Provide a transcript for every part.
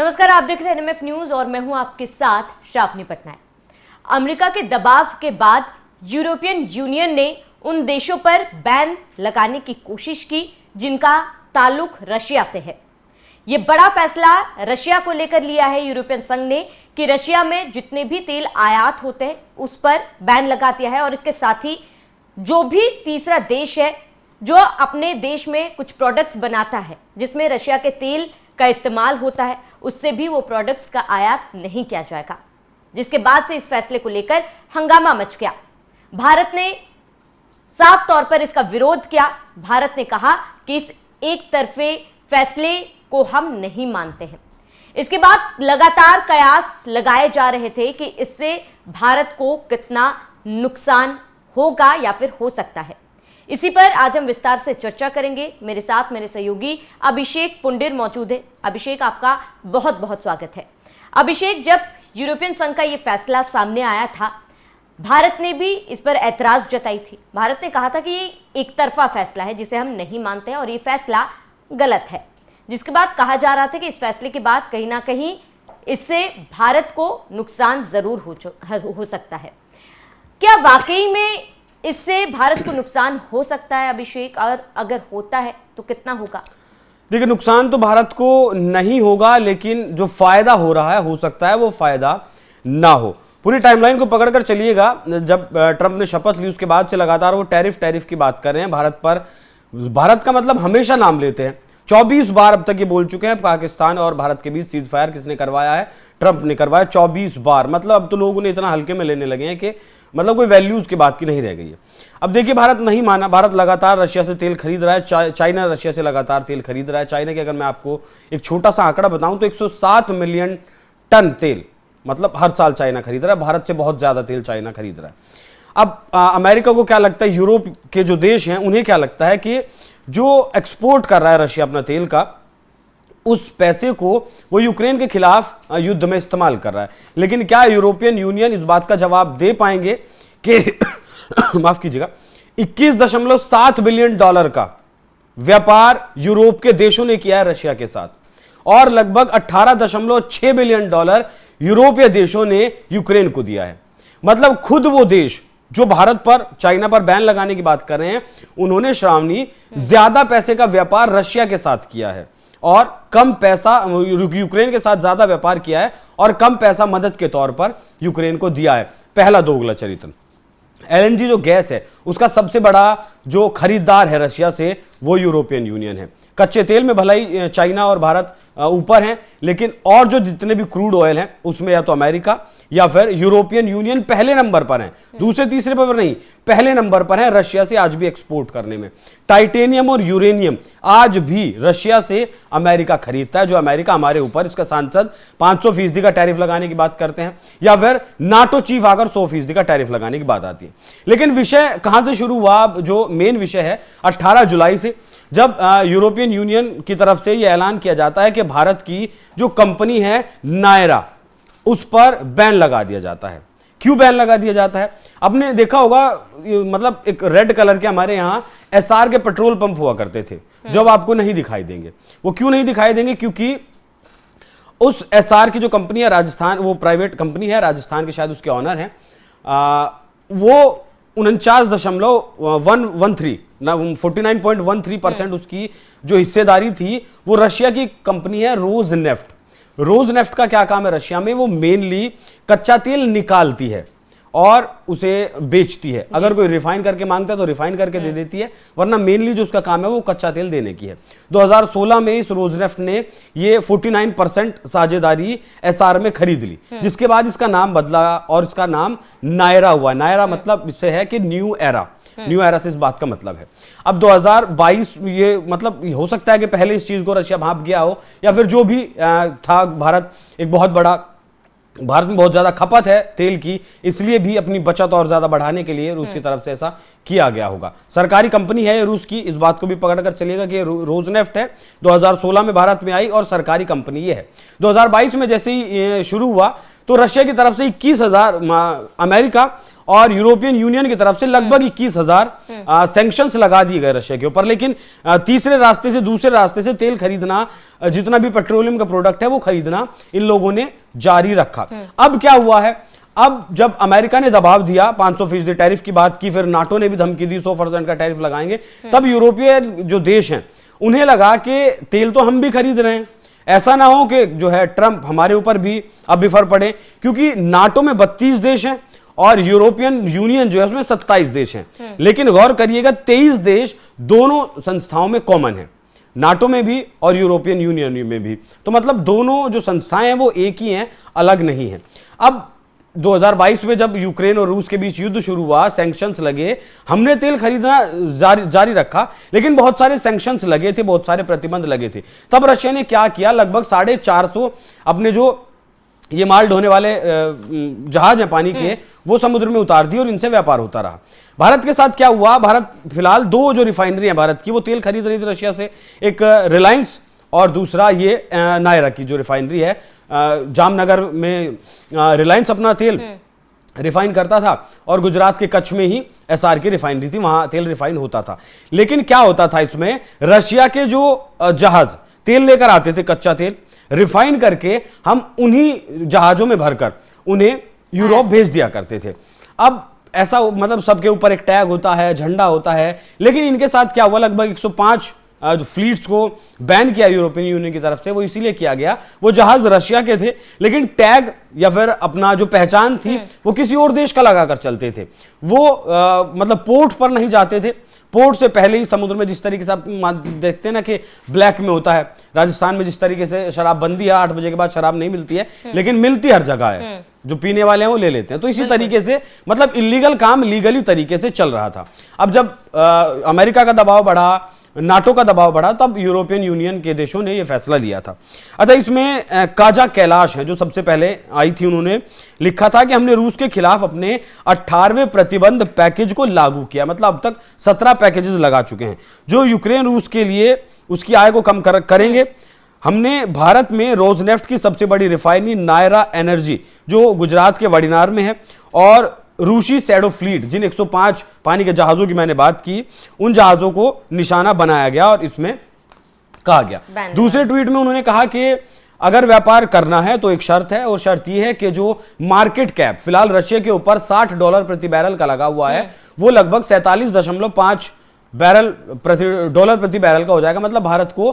नमस्कार, आप देख रहे हैं एनएमएफ न्यूज और मैं हूं आपके साथ शाफनी पटनायक। अमेरिका के दबाव के बाद यूरोपियन यूनियन ने उन देशों पर बैन लगाने की कोशिश की जिनका ताल्लुक रशिया से है। यह बड़ा फैसला रशिया को लेकर लिया है यूरोपियन संघ ने कि रशिया में जितने भी तेल आयात होते हैं उस पर बैन लगा दिया है और इसके साथ ही जो भी तीसरा देश है जो अपने देश में कुछ प्रोडक्ट्स बनाता है जिसमें रशिया के तेल का इस्तेमाल होता है उससे भी वो प्रोडक्ट्स का आयात नहीं किया जाएगा, जिसके बाद से इस फैसले को लेकर हंगामा मच गया। भारत ने साफ तौर पर इसका विरोध किया। भारत ने कहा कि इस एक तरफे फैसले को हम नहीं मानते हैं। इसके बाद लगातार कयास लगाए जा रहे थे कि इससे भारत को कितना नुकसान होगा या फिर हो सकता है। इसी पर आज हम विस्तार से चर्चा करेंगे। मेरे साथ मेरे सहयोगी अभिषेक पुंडिर मौजूद है। अभिषेक, आपका बहुत बहुत स्वागत है। अभिषेक, जब यूरोपियन संघ का ये फैसला सामने आया था, भारत ने भी इस पर ऐतराज जताई थी। भारत ने कहा था कि ये एक तरफा फैसला है जिसे हम नहीं मानते हैं और ये फैसला गलत है, जिसके बाद कहा जा रहा था कि इस फैसले के बाद कहीं ना कहीं इससे भारत को नुकसान जरूर हो सकता है। क्या वाकई में इससे भारत को नुकसान हो सकता है अभिषेक, और अगर होता है तो कितना होगा? देखिए, नुकसान तो भारत को नहीं होगा, लेकिन जो फायदा हो रहा है हो सकता है वो फायदा ना हो। पूरी टाइमलाइन को पकड़कर चलिएगा। जब ट्रंप ने शपथ ली उसके बाद से लगातार वो टैरिफ की बात कर रहे हैं भारत पर। भारत का मतलब हमेशा नाम लेते हैं। 24 बार अब तक ये बोल चुके हैं पाकिस्तान और भारत के बीच सीज फायर किसने करवाया है? ट्रंप ने करवाया 24 बार। मतलब अब तो लोगों ने इतना हल्के में लेने लगे हैं कि मतलब कोई वैल्यूज की बात की नहीं रह गई है। अब देखिए, भारत नहीं माना। भारत लगातार रशिया से तेल खरीद रहा है। चाइना रशिया से लगातार तेल खरीद रहा है। चाइना के अगर मैं आपको एक छोटा सा आंकड़ा बताऊं तो 107 मिलियन टन तेल मतलब हर साल चाइना खरीद रहा है। भारत से बहुत ज्यादा तेल चाइना खरीद रहा है। अब अमेरिका को क्या लगता है, यूरोप के जो देश हैं उन्हें क्या लगता है कि जो एक्सपोर्ट कर रहा है रशिया अपना तेल का, उस पैसे को वो यूक्रेन के खिलाफ युद्ध में इस्तेमाल कर रहा है। लेकिन क्या यूरोपियन यूनियन इस बात का जवाब दे पाएंगे कि माफ कीजिएगा, 21.7 बिलियन डॉलर का व्यापार यूरोप के देशों ने किया है रशिया के साथ और लगभग 18.6 बिलियन डॉलर यूरोपीय देशों ने यूक्रेन को दिया है। मतलब खुद वो देश जो भारत पर, चाइना पर बैन लगाने की बात कर रहे हैं, उन्होंने श्रावणी ज्यादा पैसे का व्यापार रशिया के साथ किया है और कम पैसा यूक्रेन के साथ ज्यादा व्यापार किया है और कम पैसा मदद के तौर पर यूक्रेन को दिया है। पहला दोगला चरित्र। एलएनजी जो गैस है उसका सबसे बड़ा जो खरीदार है रशिया से वो यूरोपियन यूनियन है। कच्चे तेल में भलाई चाइना और भारत ऊपर हैं, लेकिन और जो जितने भी क्रूड ऑयल हैं उसमें या तो अमेरिका या फिर यूरोपियन यूनियन पहले नंबर पर है। दूसरे तीसरे पर नहीं, पहले नंबर पर है रशिया से आज भी एक्सपोर्ट करने में। टाइटेनियम और यूरेनियम आज भी रशिया से अमेरिका खरीदता है, जो अमेरिका हमारे ऊपर, इसका सांसद 500% का टैरिफ लगाने की बात करते हैं या फिर नाटो चीफ आकर 100% का टैरिफ लगाने की बात आती है। लेकिन विषय कहां से शुरू हुआ? जो मेन विषय है 18 जुलाई से, जब यूरोपियन यूनियन की तरफ से यह ऐलान किया जाता है कि भारत की जो कंपनी है नायरा, उस पर बैन लगा दिया जाता है। क्यों बैन लगा दिया जाता है? आपने देखा होगा, मतलब एक रेड कलर के हमारे यहां एसआर के पेट्रोल पंप हुआ करते थे जो अब आपको नहीं दिखाई देंगे। वो क्यों नहीं दिखाई देंगे? क्योंकि उस एसआर की जो कंपनी है राजस्थान, वो प्राइवेट कंपनी है राजस्थान के, शायद उसके ऑनर हैं, वो 49.13% उसकी जो हिस्सेदारी थी वो रशिया की कंपनी है रोज नेफ्ट। रोज नेफ्ट का क्या काम है रशिया में? वो मेनली कच्चा तेल निकालती है और उसे बेचती है। अगर कोई रिफाइन करके मांगता है तो रिफाइन करके दे देती है, वरना मेनली जो उसका काम है वो कच्चा तेल देने की है। 2016 में इस रोजनेफ्ट ने ये 49% साझेदारी एसआर में खरीद ली, जिसके बाद इसका नाम बदला और इसका नाम नायरा हुआ। नायरा मतलब इससे है कि न्यू एरा, न्यू एरा से इस बात का मतलब है। अब 2022 ये मतलब हो सकता है कि पहले इस चीज को रशिया भांप गया हो या फिर जो भी था, भारत एक बहुत बड़ा, भारत में बहुत ज्यादा खपत है तेल की, इसलिए भी अपनी बचत और ज्यादा बढ़ाने के लिए रूस की तरफ से ऐसा किया गया होगा। सरकारी कंपनी है रूस की, इस बात को भी पकड़कर चलिएगा कि रोजनेफ्ट है, 2016 में भारत में आई और सरकारी कंपनी ये है। 2022 में जैसे ही शुरू हुआ तो रशिया की तरफ से 21,000, अमेरिका और यूरोपियन यूनियन की तरफ से लगभग 21,000 सैंक्शंस लगा दिए गए रशिया के ऊपर। लेकिन तीसरे रास्ते से, दूसरे रास्ते से तेल खरीदना, जितना भी पेट्रोलियम का प्रोडक्ट है वो खरीदना इन लोगों ने जारी रखा। अब क्या हुआ है, अब जब अमेरिका ने दबाव दिया, 500% टैरिफ की बात की, फिर नाटो ने भी धमकी दी 100% का टैरिफ लगाएंगे, तब यूरोपीय जो देश हैं उन्हें लगा कि तेल तो हम भी खरीद रहे हैं, ऐसा ना हो कि जो है ट्रंप हमारे ऊपर भी अब बिफर पड़े, क्योंकि नाटो में 32 देश हैं और यूरोपियन यूनियन जो है उसमें 27 देश हैं। लेकिन गौर करिएगा 23 देश दोनों संस्थाओं में कॉमन है, नाटो में भी और यूरोपियन यूनियन में भी। तो मतलब दोनों जो संस्थाएं हैं वो एक ही हैं, अलग नहीं है। अब 2022 में जब यूक्रेन और रूस के बीच युद्ध शुरू हुआ, सैंक्शंस लगे, हमने तेल खरीदना जारी रखा, लेकिन बहुत सारे सैंक्शंस लगे थे, बहुत सारे प्रतिबंध लगे थे। तब रशिया ने क्या किया, लगभग 450 अपने जो ये माल ढोने वाले जहाज हैं पानी के, वो समुद्र में उतार दिए और इनसे व्यापार होता रहा। भारत के साथ क्या हुआ, भारत फिलहाल 2 जो रिफाइनरी है भारत की, वो तेल खरीद रही थी रशिया से, एक रिलायंस और दूसरा ये नायरा की जो रिफाइनरी है, जामनगर में रिलायंस अपना तेल रिफाइन करता था और गुजरात के कच्छ में ही एसआर की रिफाइनरी थी, वहां तेल रिफाइन होता था। लेकिन क्या होता था इसमें, रशिया के जो जहाज तेल लेकर आते थे, कच्चा तेल रिफाइन करके हम उन्हीं जहाजों में भरकर उन्हें यूरोप भेज दिया करते थे। अब ऐसा मतलब सबके ऊपर एक टैग होता है, झंडा होता है, लेकिन इनके साथ क्या हुआ, लगभग 105 जो फ्लीट्स को बैन किया यूरोपियन यूनियन की तरफ से। वो इसीलिए किया गया, वो जहाज रशिया के थे, लेकिन टैग या फिर अपना जो पहचान थी वो किसी और देश का लगाकर चलते थे। वो मतलब पोर्ट पर नहीं जाते थे, पोर्ट से पहले ही समुद्र में, जिस तरीके से आप देखते हैं ना कि ब्लैक में होता है, राजस्थान में जिस तरीके से शराबबंदी है, 8 बजे के बाद शराब नहीं मिलती है, लेकिन मिलती हर जगह है, जो पीने वाले हैं वो ले लेते हैं। तो इसी तरीके से मतलब इलीगल काम लीगली तरीके से चल रहा था। अब जब अमेरिका का दबाव बढ़ा, नाटो का दबाव बढ़ा, तब यूरोपियन यूनियन के देशों ने यह फैसला लिया था। अच्छा, इसमें काजा कैलाश है जो सबसे पहले आई थी, उन्होंने लिखा था कि हमने रूस के खिलाफ अपने 18वें प्रतिबंध पैकेज को लागू किया। मतलब अब तक 17 पैकेजेस लगा चुके हैं जो यूक्रेन रूस के लिए उसकी आय को कम करेंगे। हमने भारत में रोजनेफ्ट की सबसे बड़ी रिफाइनरी नायरा एनर्जी जो गुजरात के वड़ीनार में है, और रूसी शैडो फ्लीट, जिन 105 पानी के जहाजों की मैंने बात की, उन जहाजों को निशाना बनाया गया और इसमें कहा गया। दूसरे ट्वीट में उन्होंने कहा कि अगर व्यापार करना है तो एक शर्त है, और शर्त यह है कि जो मार्केट कैप फिलहाल रशिया के ऊपर $60 प्रति बैरल का लगा हुआ है, वो लगभग 47.5 डॉलर प्रति बैरल का हो जाएगा। मतलब भारत को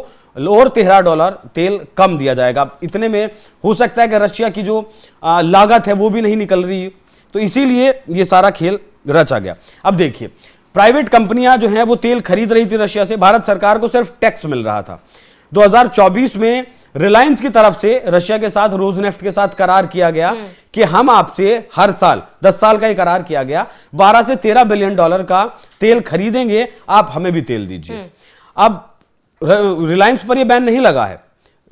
और $13 तेल कम दिया जाएगा। इतने में हो सकता है कि रशिया की जो लागत है वो भी नहीं निकल रही, तो इसीलिए ये सारा खेल रचा गया। अब देखिए, प्राइवेट कंपनियां जो हैं वो तेल खरीद रही थी रशिया से, भारत सरकार को सिर्फ टैक्स मिल रहा था। 2024 में रिलायंस की तरफ से रशिया के साथ, रोजनेफ्ट के साथ करार किया गया कि हम आपसे हर साल 10 साल का ही करार किया गया, 12 से 13 बिलियन डॉलर का तेल खरीदेंगे, आप हमें भी तेल दीजिए। अब रिलायंस पर यह बैन नहीं लगा है,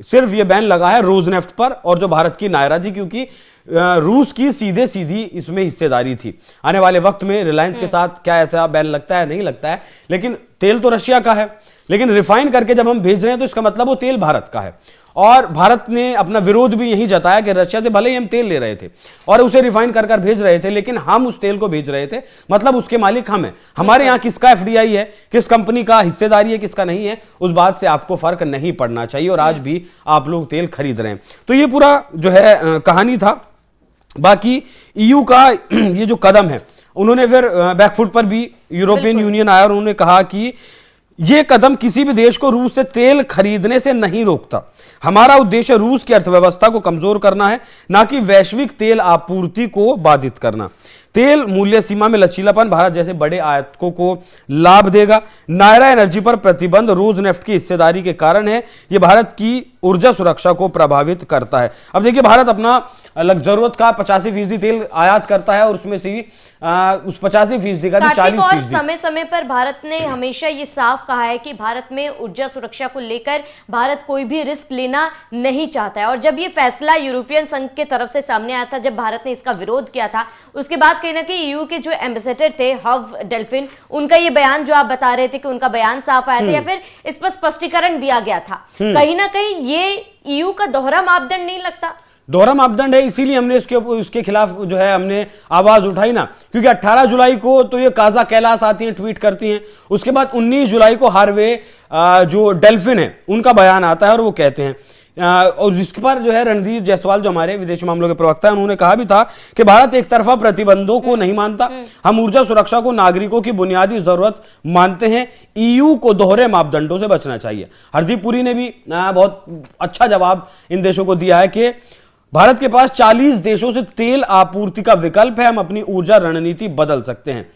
सिर्फ यह बैन लगा है रोजनेफ्ट पर और जो भारत की नायरा थी, क्योंकि रूस की सीधे सीधी इसमें हिस्सेदारी थी। आने वाले वक्त में रिलायंस के साथ क्या ऐसा बैन लगता है, नहीं लगता है, लेकिन तेल तो रशिया का है, लेकिन रिफाइन करके जब हम भेज रहे हैं तो इसका मतलब वो तेल भारत का है। और भारत ने अपना विरोध भी यही जताया कि रशिया से भले ही हम तेल ले रहे थे और उसे रिफाइन कर भेज रहे थे, लेकिन हम उस तेल को भेज रहे थे, मतलब उसके मालिक हम हैं। हमारे यहाँ किसका एफडीआई है, किस कंपनी का हिस्सेदारी है, किसका नहीं है, उस बात से आपको फर्क नहीं पड़ना चाहिए, और आज भी आप लोग तेल खरीद रहे हैं। तो ये पूरा जो है कहानी था। बाकी ईयू का ये जो कदम है, उन्होंने फिर बैकफुट पर भी यूरोपियन यूनियन आया और उन्होंने कहा कि यह कदम किसी भी देश को रूस से तेल खरीदने से नहीं रोकता। हमारा उद्देश्य रूस की अर्थव्यवस्था को कमजोर करना है, ना कि वैश्विक तेल आपूर्ति को बाधित करना। तेल मूल्य सीमा में लचीलापन भारत जैसे बड़े आयातकों को लाभ देगा। नायरा एनर्जी पर प्रतिबंध रोजनेफ्ट की हिस्सेदारी के कारण है, यह भारत की ऊर्जा सुरक्षा को प्रभावित करता है। अब देखिए, भारत अपना जरूरत का 85% तेल आयात करता है और उसमें से उस 85% का भी 40%। समय समय पर भारत ने हमेशा ये साफ कहा है कि भारत में ऊर्जा सुरक्षा को लेकर भारत कोई भी रिस्क लेना नहीं चाहता है। और जब ये फैसला यूरोपियन संघ के तरफ से सामने आया था, जब भारत ने इसका विरोध किया था, उसके बाद कहीं ना कहीं ईयू के जो एम्बेसडर थे हव डेल्फिन, उनका ये बयान जो आप बता रहे थे कि उनका बयान साफ आया था या फिर इस पर स्पष्टीकरण दिया गया था, कहीं ना कहीं ये ईयू का दोहरा मापदंड नहीं लगता? दोहरा मापदंड है, इसीलिए हमने उसके खिलाफ जो है हमने आवाज उठाई ना, क्योंकि 18 जुलाई को तो ये काजा कैलाश आती हैं, ट्वीट करती हैं, उसके बाद 19 जुलाई को हार्वे जो डेल्फिन है उनका बयान आता है और वो कहते हैं और जिसके पर जो है रणधीर जायसवाल जो हमारे विदेश मामलों के प्रवक्ता हैं उन्होंने कहा भी था कि भारत एक तरफा प्रतिबंधों को नहीं मानता, हम ऊर्जा सुरक्षा को नागरिकों की बुनियादी जरूरत मानते हैं, ईयू को दोहरे मापदंडों से बचना चाहिए। हरदीप पुरी ने भी बहुत अच्छा जवाब इन देशों को दिया है कि भारत के पास 40 देशों से तेल आपूर्ति का विकल्प है, हम अपनी ऊर्जा रणनीति बदल सकते हैं।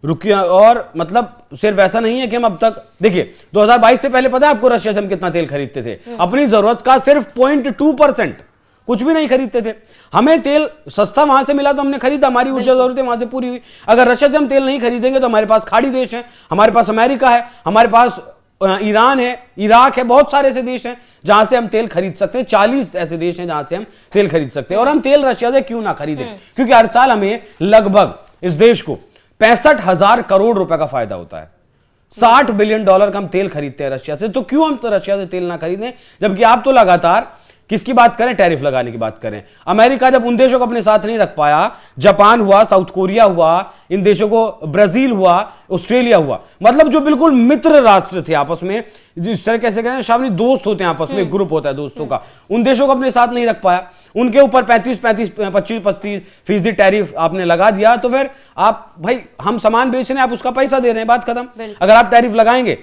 रुकिए, और मतलब सिर्फ ऐसा नहीं है कि हम अब तक देखिए 2022 से पहले पता है आपको रशिया से हम कितना तेल खरीदते थे? अपनी जरूरत का सिर्फ 0.2%, कुछ भी नहीं खरीदते थे। हमें तेल सस्ता वहां से मिला तो हमने खरीदा, हमारी ऊर्जा जरूरतें वहां से पूरी हुई। अगर रशिया से हम तेल नहीं खरीदेंगे तो हमारे पास खाड़ी देश है, हमारे पास अमेरिका है, हमारे पास ईरान है, इराक है, बहुत सारे ऐसे देश हैं जहां से हम तेल खरीद सकते हैं। 40 ऐसे देश हैं जहां से हम तेल खरीद सकते हैं। और हम तेल रशिया से क्यों ना खरीदें? क्योंकि हर साल हमें लगभग इस देश को 65,000 करोड़ रुपए का फायदा होता है। $60 बिलियन का हम तेल खरीदते हैं रशिया से, तो क्यों हम तो रशिया से तेल ना खरीदें? जबकि आप तो लगातार किसकी बात करें? टैरिफ लगाने की बात करें। अमेरिका जब उन देशों को अपने साथ नहीं रख पाया, जापान हुआ, साउथ कोरिया हुआ, इन देशों को ब्राजील हुआ, ऑस्ट्रेलिया हुआ, मतलब जो बिल्कुल मित्र राष्ट्र थे आपस में, जिस तरह कैसे कहते हैं शावनी, दोस्त होते हैं आपस में, ग्रुप होता है दोस्तों का, उन देशों को अपने साथ नहीं रख पाया, उनके ऊपर 25% टैरिफ आपने लगा दिया, तो फिर आप भाई हम सामान बेच रहे हैं, आप उसका पैसा दे रहे हैं, बात खत्म। अगर आप टैरिफ लगाएंगे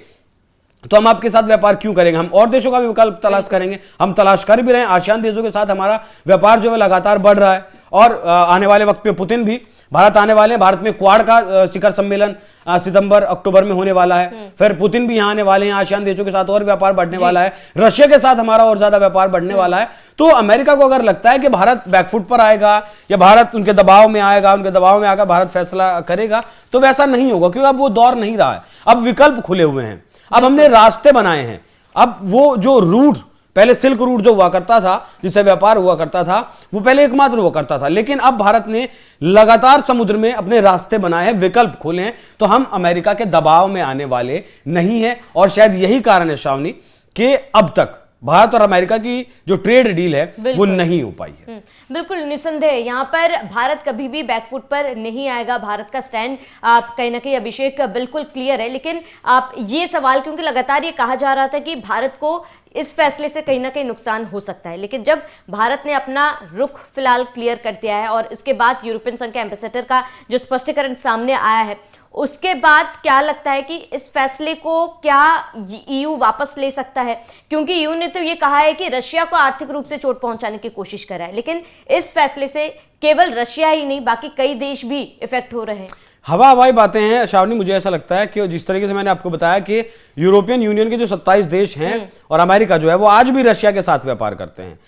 तो हम आपके साथ व्यापार क्यों करेंगे? हम और देशों का भी विकल्प तलाश करेंगे, हम तलाश कर भी रहे हैं। आसियान देशों के साथ हमारा व्यापार जो है लगातार बढ़ रहा है और आने वाले वक्त में पुतिन भी भारत आने वाले हैं। भारत में क्वाड का शिखर सम्मेलन सितंबर अक्टूबर में होने वाला है, फिर पुतिन भी यहां आने वाले हैं। आसियान देशों के साथ और व्यापार बढ़ने वाला है, रशिया के साथ हमारा और ज्यादा व्यापार बढ़ने वाला है। तो अमेरिका को अगर लगता है कि भारत बैकफुट पर आएगा या भारत उनके दबाव में आएगा, उनके दबाव में आकर भारत फैसला करेगा, तो वैसा नहीं होगा, क्योंकि अब वो दौर नहीं रहा है। अब विकल्प खुले हुए हैं, अब हमने रास्ते बनाए हैं। अब वो जो रूट पहले सिल्क रूट जो हुआ करता था, जिससे व्यापार हुआ करता था, वो पहले एकमात्र हुआ करता था, लेकिन अब भारत ने लगातार समुद्र में अपने रास्ते बनाए हैं, विकल्प खोले हैं, तो हम अमेरिका के दबाव में आने वाले नहीं है। और शायद यही कारण है श्रावणी कि अब तक भारत और अमेरिका की जो ट्रेड डील है वो नहीं हो पाई है। बिल्कुल निसंदेह यहाँ पर भारत कभी भी बैकफुट पर नहीं आएगा। भारत का स्टैंड आप कहीं ना कहीं अभिषेक बिल्कुल क्लियर है, लेकिन आप ये सवाल, क्योंकि लगातार ये कहा जा रहा था कि भारत को इस फैसले से कहीं ना कहीं नुकसान हो सकता है, लेकिन जब भारत ने अपना रुख फिलहाल क्लियर कर दिया है और इसके बाद यूरोपियन संघ के एम्बेसडर का जो स्पष्टीकरण सामने आया है, उसके बाद क्या लगता है कि इस फैसले को क्या ईयू वापस ले सकता है? क्योंकि ईयू ने तो ये कहा है कि रशिया को आर्थिक रूप से चोट पहुंचाने की कोशिश कर रहा है, लेकिन इस फैसले से केवल रशिया ही नहीं बाकी कई देश भी इफेक्ट हो रहे हैं। हवाई बातें हैं श्रावणी। मुझे ऐसा लगता है कि जिस तरीके से मैंने आपको बताया कि यूरोपियन यूनियन के जो 27 देश हैं और अमेरिका जो है वो आज भी रशिया के साथ व्यापार करते हैं।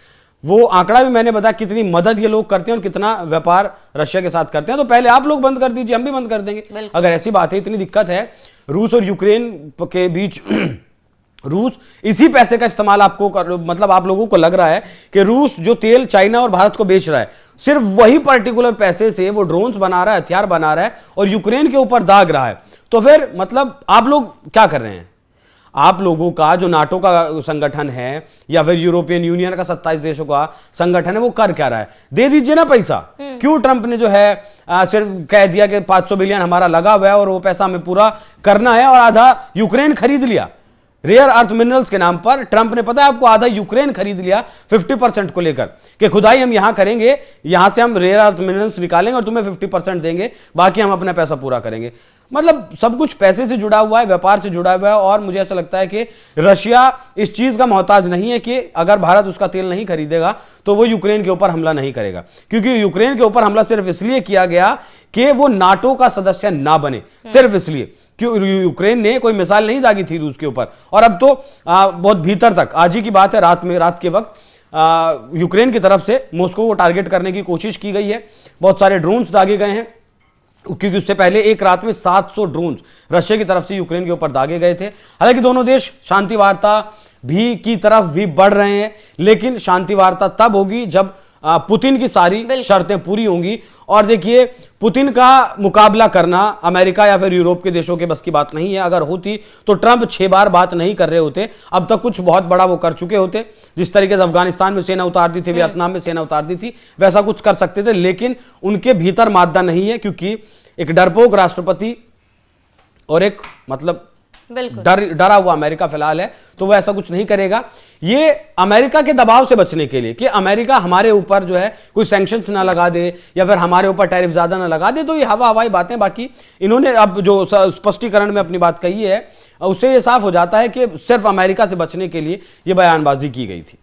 वो आंकड़ा भी मैंने बताया कितनी मदद ये लोग करते हैं और कितना व्यापार रशिया के साथ करते हैं। तो पहले आप लोग बंद कर दीजिए, हम भी बंद कर देंगे। अगर ऐसी बात है, इतनी दिक्कत है रूस और यूक्रेन के बीच रूस इसी पैसे का इस्तेमाल आपको मतलब आप लोगों को लग रहा है कि रूस जो तेल चाइना और भारत को बेच रहा है, सिर्फ वही पर्टिकुलर पैसे से वो ड्रोन्स बना रहा है, हथियार बना रहा है और यूक्रेन के ऊपर दाग रहा है। तो फिर मतलब आप लोग क्या कर रहे हैं? आप लोगों का जो नाटो का संगठन है या फिर यूरोपियन यूनियन का 27 देशों का संगठन है, वो कर क्या रहा है? दे दीजिए ना पैसा। क्यों ट्रंप ने जो है सिर्फ कह दिया कि 500 बिलियन हमारा लगा हुआ है और वो पैसा हमें पूरा करना है और आधा यूक्रेन खरीद लिया। रेयर अर्थ मिनरल्स के नाम पर ट्रंप ने, पता है आपको, आधा यूक्रेन खरीद लिया 50% को लेकर कि खुदाई हम यहां करेंगे, यहां से हम रेयर अर्थ मिनरल्स निकालेंगे और तुम्हें 50% देंगे, बाकी हम अपना पैसा पूरा करेंगे। मतलब सब कुछ पैसे से जुड़ा हुआ है, व्यापार से जुड़ा हुआ है। और मुझे ऐसा लगता है कि रशिया इस चीज का मोहताज नहीं है कि अगर भारत उसका तेल नहीं खरीदेगा तो वो यूक्रेन के ऊपर हमला नहीं करेगा, क्योंकि यूक्रेन के ऊपर हमला सिर्फ इसलिए किया गया कि वो नाटो का सदस्य ना बने, सिर्फ इसलिए। क्यों? यूक्रेन ने कोई मिसाइल नहीं दागी थी रूस के ऊपर, और अब तो बहुत भीतर तक, आज ही की बात है, रात के वक्त यूक्रेन की तरफ से मॉस्को को टारगेट करने की कोशिश की गई है। बहुत सारे ड्रोन्स दागे गए हैं, क्योंकि उससे पहले एक रात में 700 ड्रोन्स रशिया की तरफ से यूक्रेन के ऊपर दागे गए थे। हालांकि दोनों देश शांति वार्ता भी की तरफ भी बढ़ रहे हैं, लेकिन शांति वार्ता तब होगी जब पुतिन की सारी शर्तें पूरी होंगी। और देखिए, पुतिन का मुकाबला करना अमेरिका या फिर यूरोप के देशों के बस की बात नहीं है। अगर होती तो ट्रंप 6 बार बात नहीं कर रहे होते, अब तक कुछ बहुत बड़ा वो कर चुके होते। जिस तरीके से अफगानिस्तान में सेना उतार दी थी, वियतनाम में सेना उतार दी थी, वैसा कुछ कर सकते थे। लेकिन उनके भीतर मादा नहीं है, क्योंकि एक डरपोक राष्ट्रपति और एक मतलब डरा हुआ अमेरिका फिलहाल है, तो वो ऐसा कुछ नहीं करेगा। ये अमेरिका के दबाव से बचने के लिए कि अमेरिका हमारे ऊपर जो है कोई सैंक्शंस ना लगा दे या फिर हमारे ऊपर टैरिफ ज्यादा ना लगा दे, तो ये हवाई बातें। बाकी इन्होंने अब जो स्पष्टीकरण में अपनी बात कही है, उससे ये साफ हो जाता है कि सिर्फ अमेरिका से बचने के लिए ये बयानबाजी की गई थी।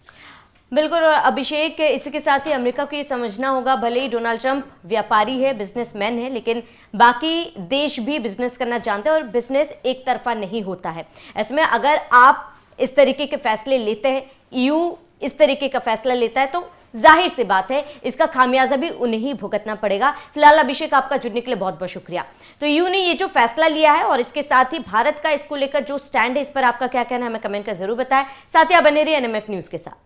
बिल्कुल। और अभिषेक, इसी के साथ ही अमेरिका को ये समझना होगा, भले ही डोनाल्ड ट्रंप व्यापारी है, बिजनेसमैन है, लेकिन बाकी देश भी बिजनेस करना जानते हैं और बिजनेस एक तरफा नहीं होता है। ऐसे में अगर आप इस तरीके के फैसले लेते हैं, ईयू इस तरीके का फैसला लेता है, तो जाहिर सी बात है इसका खामियाजा भी उन्हें ही भुगतना पड़ेगा। फिलहाल अभिषेक, आपका जुड़ने के लिए बहुत बहुत शुक्रिया। तो ईयू ने ये जो फैसला लिया है और इसके साथ ही भारत का इसको लेकर जो स्टैंड है, इस पर आपका क्या कहना है, हमें कमेंट कर जरूर बताएं। साथ ही आप बने रहिए एनएमएफ न्यूज के साथ।